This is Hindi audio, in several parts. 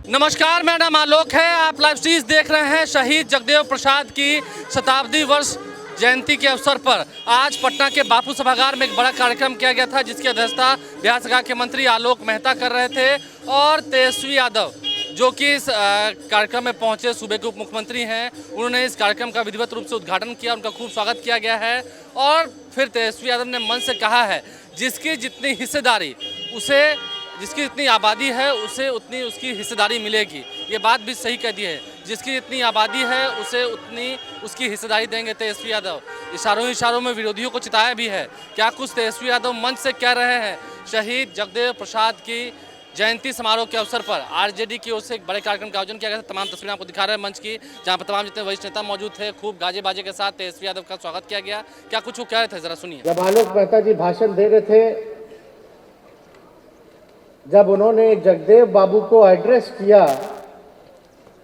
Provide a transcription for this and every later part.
नमस्कार, मेरा नाम आलोक है। आप लाइव सीरीज देख रहे हैं। शहीद जगदेव प्रसाद की शताब्दी वर्ष जयंती के अवसर पर आज पटना के बापू सभागार में एक बड़ा कार्यक्रम किया गया था, जिसकी अध्यक्षता बिहार सरकार के मंत्री आलोक मेहता कर रहे थे। और तेजस्वी यादव जो कि इस कार्यक्रम में पहुंचे सूबे के उप मुख्यमंत्री हैं, उन्होंने इस कार्यक्रम का विधिवत रूप से उद्घाटन किया। उनका खूब स्वागत किया गया है। और फिर तेजस्वी यादव ने मन से कहा है, जिसकी जितनी हिस्सेदारी उसे जिसकी जितनी आबादी है उसे उतनी उसकी हिस्सेदारी मिलेगी। ये बात भी सही कह दी है, जिसकी जितनी आबादी है उसे उतनी उसकी हिस्सेदारी देंगे तेजस्वी यादव। इशारों में विरोधियों को चिताया भी है। क्या कुछ तेजस्वी यादव मंच से कह रहे हैं। शहीद जगदेव प्रसाद की जयंती समारोह के अवसर पर आरजेडी की ओर से एक बड़े कार्यक्रम का आयोजन किया गया था। तमाम तस्वीरें आपको दिखा रहे हैं मंच की, जहाँ पर तमाम जितने वरिष्ठ नेता मौजूद थे। खूब गाजे बाजे के साथ तेजस्वी यादव का स्वागत किया गया। क्या कुछ वो कह रहे थे, जरा सुनिए। जब आलोक मेहता जी भाषण दे रहे थे, जब उन्होंने जगदेव बाबू को एड्रेस किया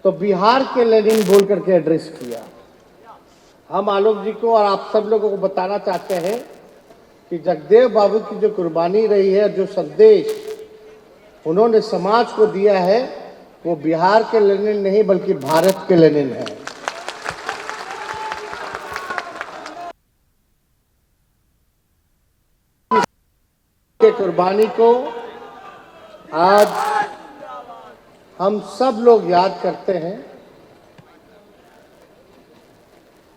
तो बिहार के लेनिन बोल करके एड्रेस किया। हम आलोक जी को और आप सब लोगों को बताना चाहते हैं कि जगदेव बाबू की जो कुर्बानी रही है, जो संदेश उन्होंने समाज को दिया है, वो बिहार के लेनिन नहीं बल्कि भारत के लेनिन है। के कुर्बानी को आज हम सब लोग याद करते हैं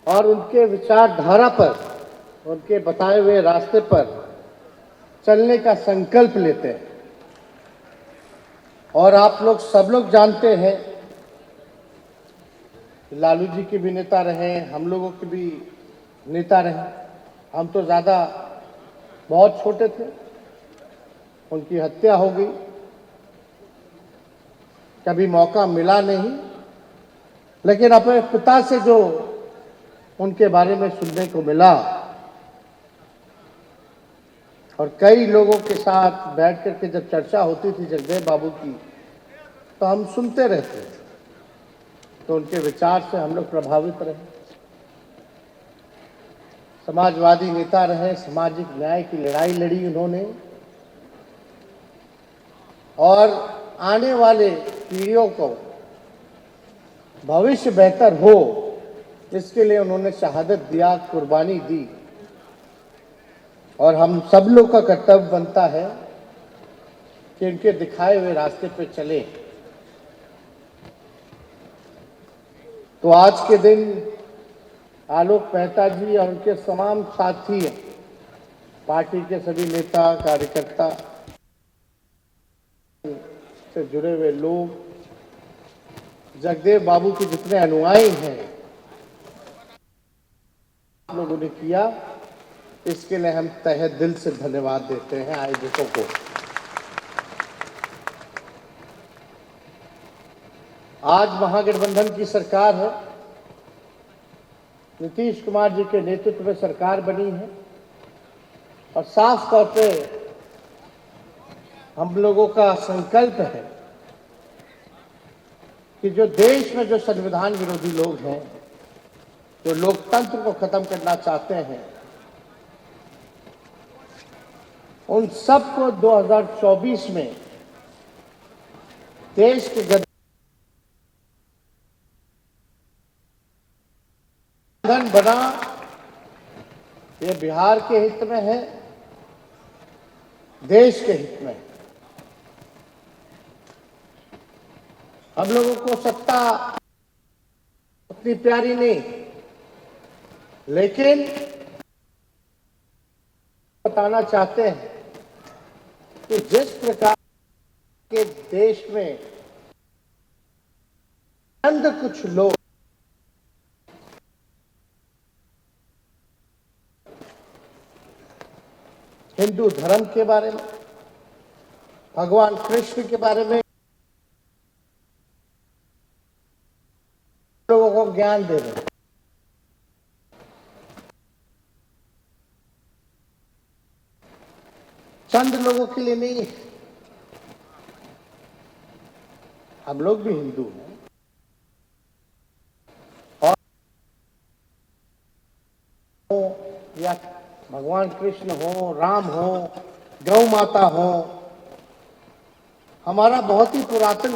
और उनके विचारधारा पर, उनके बताए हुए रास्ते पर चलने का संकल्प लेते हैं। और आप लोग सब लोग जानते हैं, लालू जी के भी नेता रहे, हम लोगों के भी नेता रहे। हम तो ज़्यादा बहुत छोटे थे, उनकी हत्या हो गई, कभी मौका मिला नहीं। लेकिन अपने पिता से जो उनके बारे में सुनने को मिला और कई लोगों के साथ बैठ करके जब चर्चा होती थी जगदेव बाबू की, तो हम सुनते रहते थे। तो उनके विचार से हम लोग प्रभावित रहे। समाजवादी नेता रहे, सामाजिक न्याय की लड़ाई लड़ी उन्होंने, और आने वाले पीढ़ियों को भविष्य बेहतर हो, इसके लिए उन्होंने शहादत दिया, कुर्बानी दी। और हम सब लोग का कर्तव्य बनता है कि उनके दिखाए हुए रास्ते पर चले। तो आज के दिन आलोक मेहता जी और उनके तमाम साथी, पार्टी के सभी नेता कार्यकर्ता से जुड़े हुए लोग, जगदेव बाबू के जितने अनुयायी हैं, आप लोगों ने किया, इसके लिए हम तहे दिल से धन्यवाद देते हैं आयोजकों को। आज महागठबंधन की सरकार है, नीतीश कुमार जी के नेतृत्व में सरकार बनी है। और साफ तौर पे हम लोगों का संकल्प है कि जो देश में जो संविधान विरोधी लोग हैं, जो लोकतंत्र को खत्म करना चाहते हैं, उन सबको 2024 में देश के गठबंधन बना, ये बिहार के हित में है, देश के हित में। हम लोगों को सत्ता उतनी प्यारी नहीं, लेकिन बताना चाहते हैं कि जिस प्रकार के देश में चंद कुछ लोग हिंदू धर्म के बारे में, भगवान कृष्ण के बारे में लोगों को ज्ञान दे रहे हैं, चंद लोगों के लिए नहीं। हम लोग भी हिंदू हैं और या भगवान कृष्ण हो, राम हो, गौ माता हो, हमारा बहुत ही पुरातन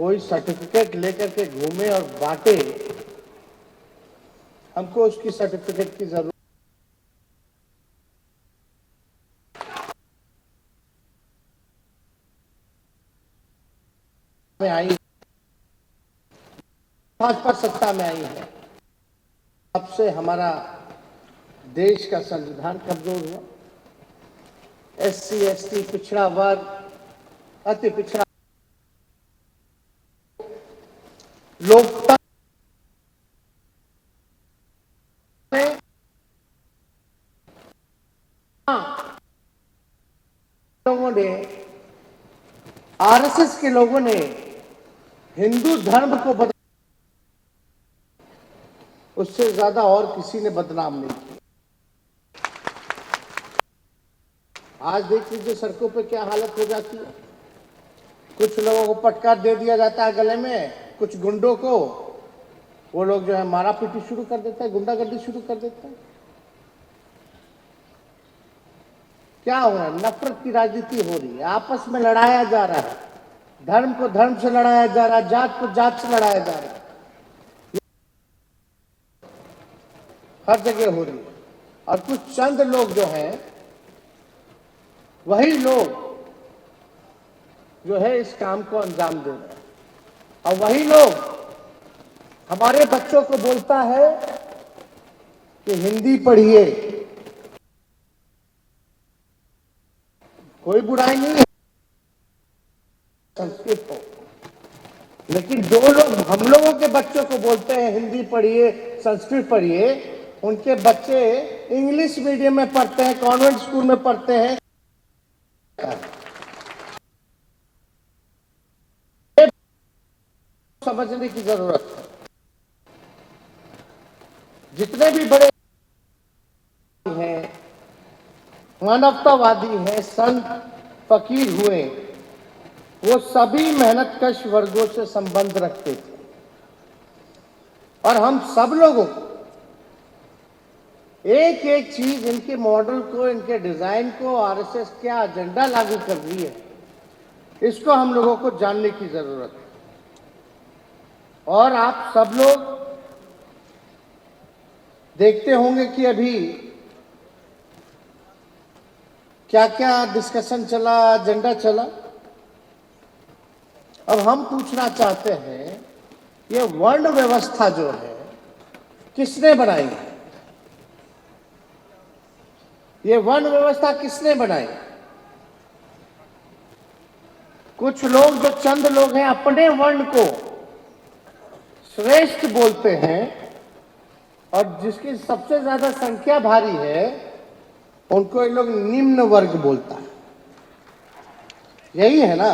कोई सर्टिफिकेट लेकर के घूमे और बांटे, हमको उसकी सर्टिफिकेट की जरूरत में आई, भाजपा सत्ता में आई है, तब से हमारा देश का संविधान कमजोर हुआ। SC ST पिछड़ा वर्ग, अति पिछड़ा, लोकतंत्र में लोगों ने, RSS के लोगों ने हिंदू धर्म को बदल, उससे ज्यादा और किसी ने बदनाम नहीं किया। आज देख लीजिए सड़कों पे क्या हालत हो जाती है। कुछ लोगों को पटकार दे दिया जाता है गले में, कुछ गुंडों को, वो लोग जो है मारा पीटी शुरू कर देते हैं, गुंडागर्दी शुरू कर देते हैं। क्या हो रहा है? नफरत की राजनीति हो रही है, आपस में लड़ाया जा रहा है, धर्म को धर्म से लड़ाया जा रहा है, जात को जात से लड़ाया जा रहा है, हर जगह हो रही है। और कुछ चंद लोग जो हैं, वही लोग जो है इस काम को अंजाम दे रहे हैं। और वही लोग हमारे बच्चों को बोलता है कि हिंदी पढ़िए। कोई बुराई नहीं है संस्कृत हो, लेकिन जो लोग हम लोगों के बच्चों को बोलते हैं हिंदी पढ़िए, संस्कृत पढ़िए, उनके बच्चे इंग्लिश मीडियम में पढ़ते हैं, कॉन्वेंट स्कूल में पढ़ते हैं। समझने की जरूरत है। जितने भी बड़े हैं, मानवतावादी हैं, संत फकीर हुए, वो सभी मेहनतकश वर्गों से संबंध रखते थे। और हम सब लोगों को एक एक चीज, इनके मॉडल को, इनके डिजाइन को, RSS क्या एजेंडा लागू कर रही है, इसको हम लोगों को जानने की जरूरत है। और आप सब लोग देखते होंगे कि अभी क्या क्या डिस्कशन चला, एजेंडा चला। अब हम पूछना चाहते हैं, ये वर्ण व्यवस्था जो है किसने बनाई है? ये वर्ण व्यवस्था किसने बनाई? कुछ लोग, जो चंद लोग हैं, अपने वर्ण को श्रेष्ठ बोलते हैं, और जिसकी सबसे ज्यादा संख्या भारी है उनको ये लोग निम्न वर्ग बोलता है। यही है ना?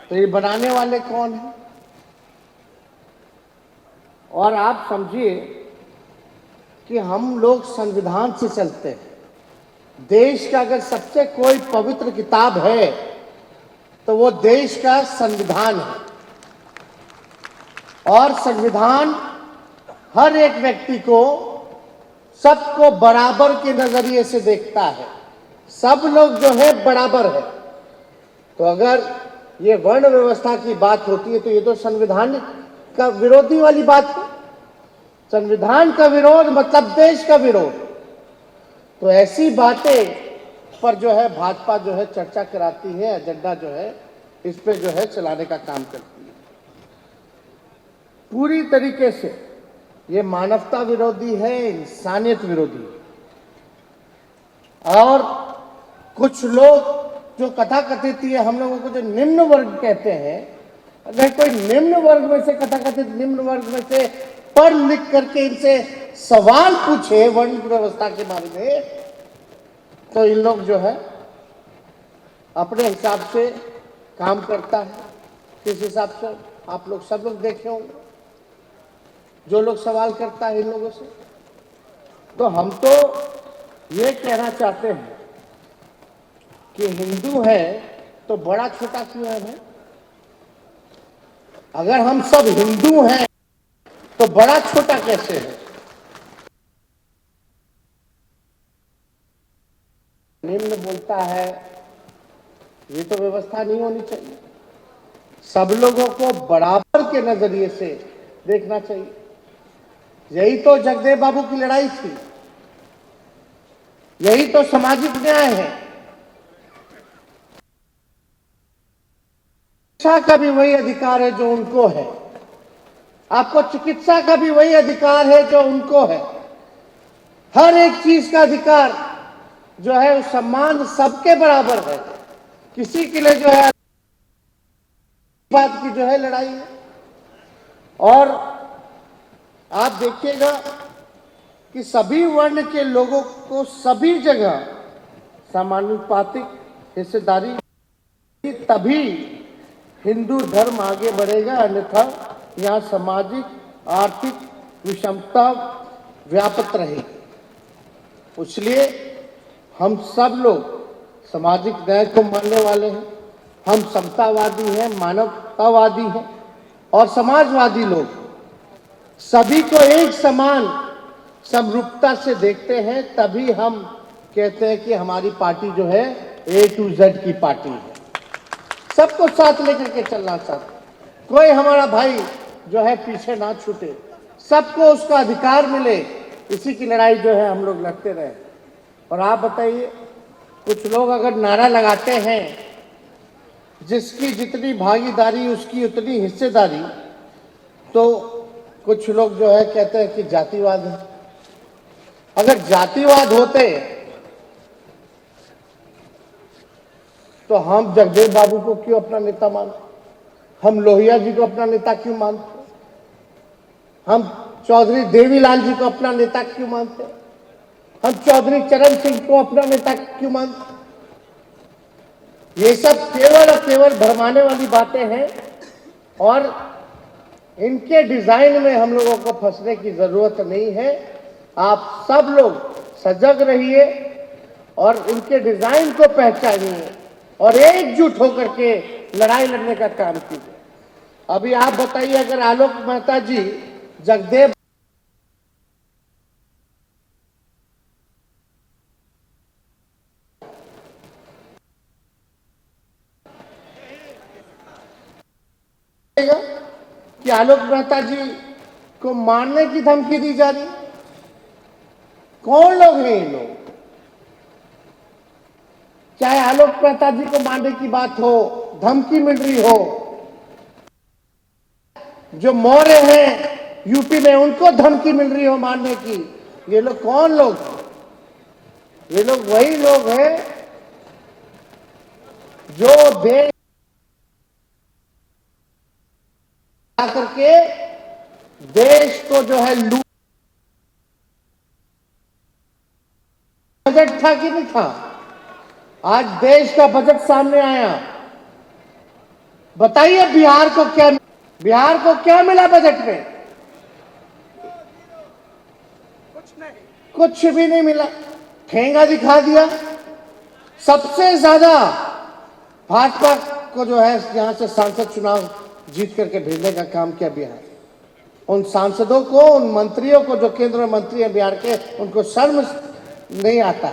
तो ये बनाने वाले कौन है? और आप समझिए कि हम लोग संविधान से चलते हैं। देश का अगर सबसे कोई पवित्र किताब है तो वो देश का संविधान है। और संविधान हर एक व्यक्ति को, सबको बराबर के नजरिए से देखता है। सब लोग जो है बराबर है। तो अगर ये वर्ण व्यवस्था की बात होती है तो ये तो संविधान का विरोधी वाली बात है। संविधान का विरोध मतलब देश का विरोध। तो ऐसी बातें पर जो है भाजपा जो है चर्चा कराती है, एजेंडा जो है इस पे जो है चलाने का काम करती है। पूरी तरीके से ये मानवता विरोधी है, इंसानियत विरोधी है। और कुछ लोग जो कथाकथित है, हम लोगों को जो निम्न वर्ग कहते हैं, अगर कोई निम्न वर्ग में से, कथाकथित निम्न वर्ग में से पढ़ लिख करके इनसे सवाल पूछे वर्ण व्यवस्था के बारे में, तो इन लोग जो है अपने हिसाब से काम करता है। किस हिसाब से? आप लोग सब लोग देखे होंगे, जो लोग सवाल करता है इन लोगों से। तो हम तो ये कहना चाहते हैं कि हिंदू है तो बड़ा छोटा क्यों है भाई? अगर हम सब हिंदू हैं तो बड़ा छोटा कैसे है? निम्न बोलता है, ये तो व्यवस्था नहीं होनी चाहिए। सब लोगों को बराबर के नजरिए से देखना चाहिए। यही तो जगदेव बाबू की लड़ाई थी, यही तो सामाजिक न्याय है। शिक्षा का भी वही अधिकार है जो उनको है, आपको चिकित्सा का भी वही अधिकार है जो उनको है। हर एक चीज का अधिकार जो है वो सम्मान सबके बराबर है। किसी के लिए जो है बात की जो है लड़ाई है। और आप देखिएगा कि सभी वर्ण के लोगों को सभी जगह समानुपातिक हिस्सेदारी, तभी हिंदू धर्म आगे बढ़ेगा, अन्यथा यहाँ सामाजिक आर्थिक विषमता व्याप्त रहेगी। इसलिए हम सब लोग सामाजिक न्याय को मानने वाले हैं, हम समतावादी हैं, मानवतावादी हैं और समाजवादी लोग सभी को एक समान समरूपता से देखते हैं। तभी हम कहते हैं कि हमारी पार्टी जो है A to Z की पार्टी है, सबको साथ लेकर के चलना चाहते, कोई हमारा भाई जो है पीछे ना छूटे, सबको उसका अधिकार मिले, इसी की लड़ाई जो है हम लोग लड़ते रहे। और आप बताइए, कुछ लोग अगर नारा लगाते हैं जिसकी जितनी भागीदारी उसकी उतनी हिस्सेदारी, तो कुछ लोग जो है कहते हैं कि जातिवाद है। अगर जातिवाद होते तो हम जगदेव बाबू को क्यों अपना नेता मानते, हम लोहिया जी को अपना नेता क्यों मानते, हम चौधरी देवीलाल जी को अपना नेता क्यों मानते, हम चौधरी चरण सिंह को अपना नेता क्यों मानते। ये सब केवल और केवल भरमाने वाली बातें हैं और इनके डिजाइन में हम लोगों को फंसने की जरूरत नहीं है। आप सब लोग सजग रहिए और इनके डिजाइन को पहचानिए और एकजुट होकर के लड़ाई लड़ने का काम कीजिए। अभी आप बताइए, अगर आलोक मेहता जी जगदेव कि आलोक मेहता जी को मारने की धमकी दी जा रही, कौन लोग हैं ये लोग? चाहे आलोक मेहता जी को मारने की बात हो, धमकी मिल रही हो, जो मौर्य हैं यूपी में उनको धमकी मिल रही हो मारने की, ये लोग कौन लोग हैं? ये लोग वही लोग हैं जो देश आकर के देश को जो है लूट, बजट था कि नहीं था? आज देश का बजट सामने आया, बताइए बिहार को क्या मिला बजट में? कुछ भी नहीं मिला, ठेंगा दिखा दिया। सबसे ज्यादा भाजपा को जो है यहां से सांसद चुनाव जीत करके भेजने का काम किया बिहार। उन सांसदों को, उन मंत्रियों को जो केंद्र मंत्री हैं बिहार के, उनको शर्म नहीं आता।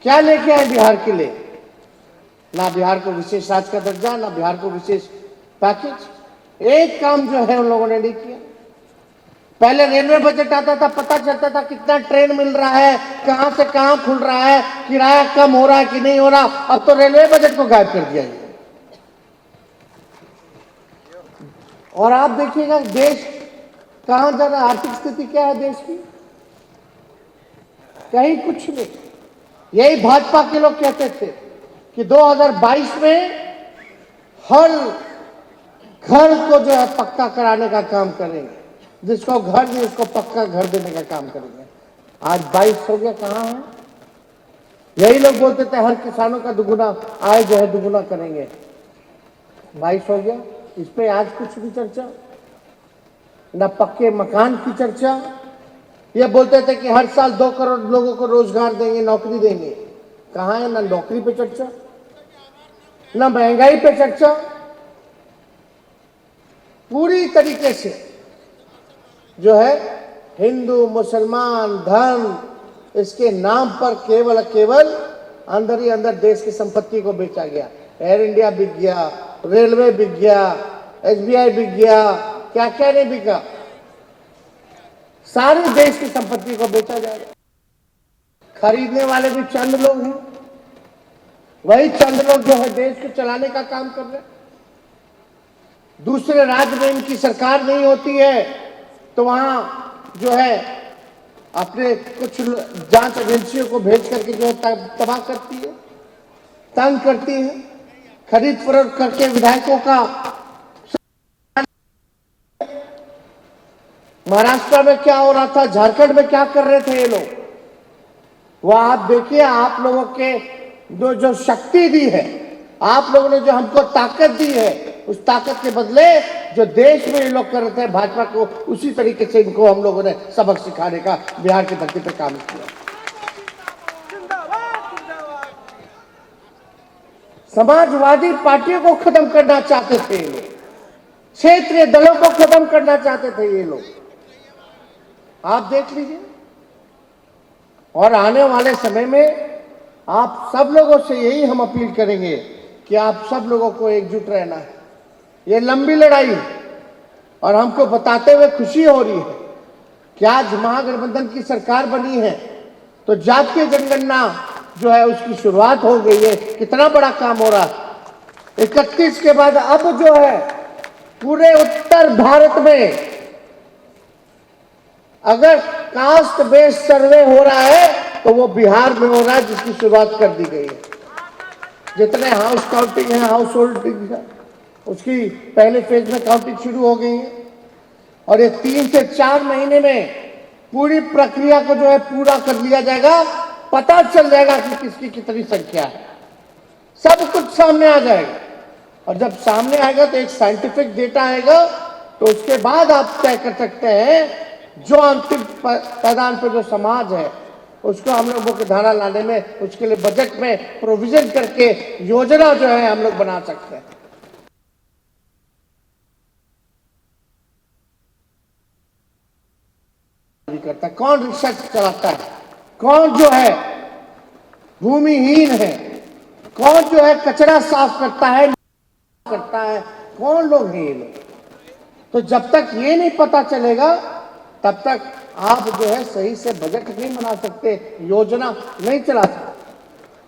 क्या लेके आए बिहार के लिए? ना बिहार को विशेष राज्य का दर्जा, ना बिहार को विशेष पैकेज। एक काम जो है उन लोगों ने नहीं किया। पहले रेलवे बजट आता था, पता चलता था कितना ट्रेन मिल रहा है, कहां से कहां खुल रहा है, किराया कम हो रहा है कि नहीं हो रहा। अब तो रेलवे बजट को गायब कर दिया है। और आप देखिएगा देश कहां जा रहा है, आर्थिक स्थिति क्या है देश की? कहीं कुछ नहीं। यही भाजपा के लोग कहते थे कि 2022 में हर घर को जो है पक्का कराने का काम करेंगे, जिसको घर नहीं उसको पक्का घर देने का काम करेंगे। आज 22 हो गया, कहां है? यही लोग बोलते थे हर किसानों का दुगुना आय जो है दुगुना करेंगे, 22 हो गया। इस पे आज कुछ भी चर्चा न, पक्के मकान की चर्चा। ये बोलते थे कि हर साल 2 करोड़ लोगों को रोजगार देंगे, नौकरी देंगे। कहां है? ना नौकरी पे चर्चा, ना महंगाई पे चर्चा। पूरी तरीके से जो है हिंदू मुसलमान धर्म, इसके नाम पर केवल अंदर ही अंदर देश की संपत्ति को बेचा गया। एयर इंडिया बिक गया, रेलवे बिक गया, एसबीआई बिक गया, क्या क्या नहीं बिका। सारे देश की संपत्ति को बेचा जाएगा। खरीदने वाले भी चंद लोग हैं। वही चंद लोग जो है देश को चलाने का काम कर रहे हैं। दूसरे राज्य में इनकी सरकार नहीं होती है तो वहां जो है अपने कुछ जांच एजेंसियों को भेज करके जो है तबाह करती है, तंग करती है। खरीद फरोख्त करके विधायकों का महाराष्ट्र में क्या हो रहा था, झारखंड में क्या कर रहे थे ये लोग, वह आप देखिए। आप लोगों के जो शक्ति दी है, आप लोगों ने जो हमको ताकत दी है, उस ताकत के बदले जो देश में ये लोग कर रहे थे भाजपा को, उसी तरीके से इनको हम लोगों ने सबक सिखाने का बिहार की धरती पर काम किया। समाजवादी पार्टियों को खत्म करना चाहते थे ये लोग, क्षेत्रीय दलों को खत्म करना चाहते थे ये लोग, आप देख लीजिए। और आने वाले समय में आप सब लोगों से यही हम अपील करेंगे कि आप सब लोगों को एकजुट रहना है। ये लंबी लड़ाई है और हमको बताते हुए खुशी हो रही है कि आज महागठबंधन की सरकार बनी है तो जातीय जनगणना जो है उसकी शुरुआत हो गई है। कितना बड़ा काम हो रहा है। 31 के बाद अब जो है पूरे उत्तर भारत में अगर कास्ट बेस्ड सर्वे हो रहा है तो वो बिहार में हो रहा है, जिसकी शुरुआत कर दी गई है। जितने हाउस काउंटिंग है, हाउस होल्डिंग है, उसकी पहले फेज में काउंटिंग शुरू हो गई है और ये 3 से 4 महीने में पूरी प्रक्रिया को जो है पूरा कर लिया जाएगा। पता चल जाएगा कि किसकी कितनी संख्या है, सब कुछ सामने आ जाएगा। और जब सामने आएगा तो एक साइंटिफिक डेटा आएगा, तो उसके बाद आप तय कर सकते हैं जो अंतिम पैदान पर जो समाज है उसको हम लोग मुख्य धारा लाने में, उसके लिए बजट में प्रोविजन करके योजना जो है हम लोग बना सकते हैं। करता है कौन, रिसर्च चलाता है कौन, जो है भूमिहीन है कौन, जो है कचरा साफ करता है कौन लोग हैं ये लोग। तो जब तक ये नहीं पता चलेगा तब तक आप जो है सही से बजट नहीं बना सकते, योजना नहीं चला सकते।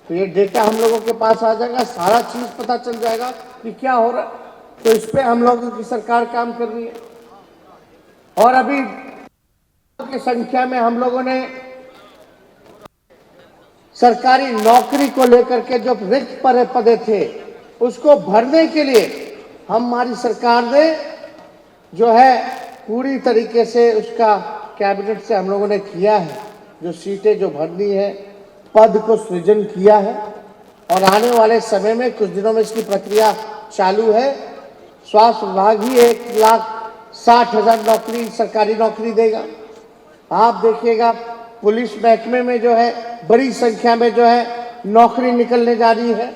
तो ये डेटा हम लोगों के पास आ जाएगा, सारा चीज पता चल जाएगा कि क्या हो रहा है। तो इस पे हम लोगों की सरकार काम कर रही है। और अभी की संख्या में हम लोगों ने सरकारी नौकरी को लेकर के जो रिक्त पदे थे उसको भरने के लिए हमारी सरकार ने जो है पूरी तरीके से उसका कैबिनेट से हम लोगों ने किया है। जो सीटें जो भरनी है, पद को सृजन किया है और आने वाले समय में कुछ दिनों में इसकी प्रक्रिया चालू है। स्वास्थ्य विभाग ही 1,60,000 नौकरी, सरकारी नौकरी देगा। आप देखिएगा पुलिस महकमे में जो है बड़ी संख्या में जो है नौकरी निकलने जा रही है।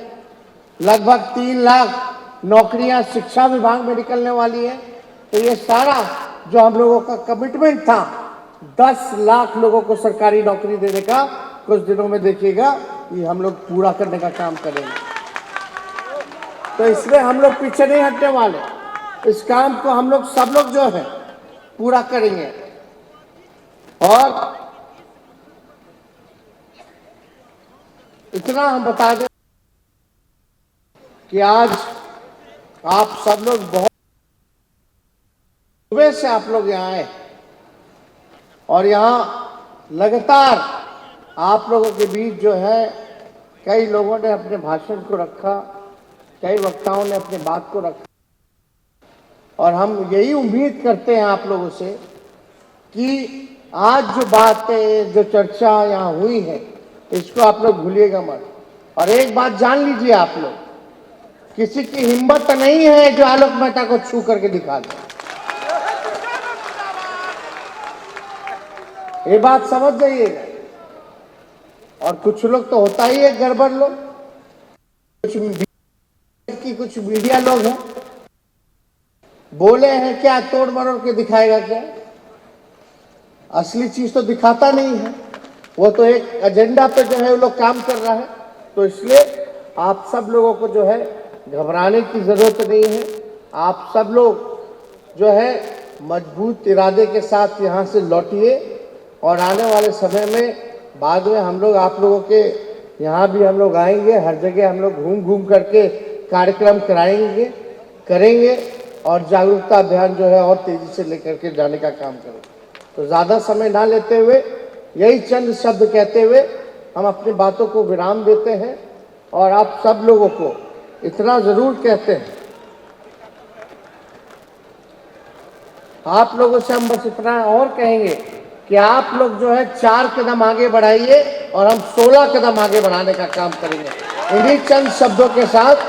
लगभग 3 लाख नौकरियां शिक्षा विभाग में निकलने वाली है। तो ये सारा जो हम लोगों का कमिटमेंट था 10 लाख लोगों को सरकारी नौकरी देने का, कुछ दिनों में देखिएगा ये हम लोग पूरा करने का काम करेंगे। तो इसमें हम लोग पीछे नहीं हटने वाले। इस काम को हम लोग सब लोग जो है पूरा करेंगे। और इतना हम बता दें कि आज आप सब लोग बहुत सुबह से आप लोग यहाँ आए और यहाँ लगातार आप लोगों के बीच जो है कई लोगों ने अपने भाषण को रखा, कई वक्ताओं ने अपने बात को रखा। और हम यही उम्मीद करते हैं आप लोगों से कि आज जो बातें, जो चर्चा यहाँ हुई है, इसको आप लोग भूलिएगा मत। और एक बात जान लीजिए आप लोग, किसी की हिम्मत नहीं है जो आलोक मेहता को छू करके दिखा दे। ये बात समझ जाइएगा। और कुछ लोग तो होता ही है गड़बड़ लोग, कुछ मीडिया लोग हैं, बोले हैं क्या तोड़ मरोड़ के दिखाएगा क्या, असली चीज तो दिखाता नहीं है। वो तो एक एजेंडा पे जो है वो लोग काम कर रहा है। तो इसलिए आप सब लोगों को जो है घबराने की ज़रूरत नहीं है। आप सब लोग जो है मजबूत इरादे के साथ यहाँ से लौटिए और आने वाले समय में बाद में हम लोग आप लोगों के यहाँ भी हम लोग आएंगे, हर जगह हम लोग घूम घूम करके कार्यक्रम करेंगे और जागरूकता अभियान जो है और तेजी से लेकर के जाने का काम करेंगे। तो ज़्यादा समय ना लेते हुए यही चंद शब्द कहते हुए हम अपनी बातों को विराम देते हैं और आप सब लोगों को इतना ज़रूर कहते हैं, आप लोगों से हम बस इतना और कहेंगे कि आप लोग जो है 4 कदम आगे बढ़ाइए और हम 16 कदम आगे बढ़ाने का काम करेंगे इन्हीं चंद शब्दों के साथ।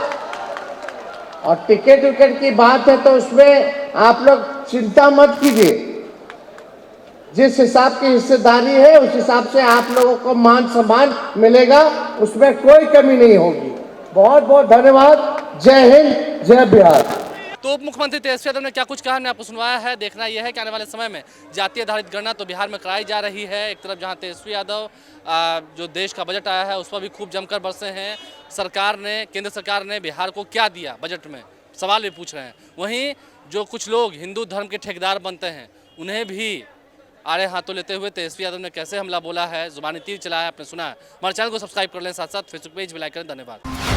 और टिकट विकेट की बात है तो उसमें आप लोग चिंता मत कीजिए, जिस हिसाब की हिस्सेदारी है उस हिसाब से आप लोगों को मान सम्मान मिलेगा, उसमें कोई कमी नहीं होगी। बहुत बहुत धन्यवाद। जय हिंद, जय बिहार। तो उप मुख्यमंत्री तेजस्वी यादव ने क्या कुछ कहा, हमने आपको सुनवाया है। देखना यह है कि आने वाले समय में जातीय आधारित गणना तो बिहार में कराई जा रही है। एक तरफ जहां तेजस्वी यादव जो देश का बजट आया है उस पर भी खूब जमकर बरसे हैं। केंद्र सरकार ने बिहार को क्या दिया बजट में, सवाल भी पूछ रहे हैं। वहीं जो कुछ लोग हिंदू धर्म के ठेकेदार बनते हैं उन्हें भी आड़े हाथों लेते हुए तेजस्वी यादव ने कैसे हमला बोला है, जुबानी तीर चलाया है, आपने सुना है। हमारे चैनल को सब्सक्राइब कर लें, साथ साथ फेसबुक पेज भी लाइक करें। धन्यवाद।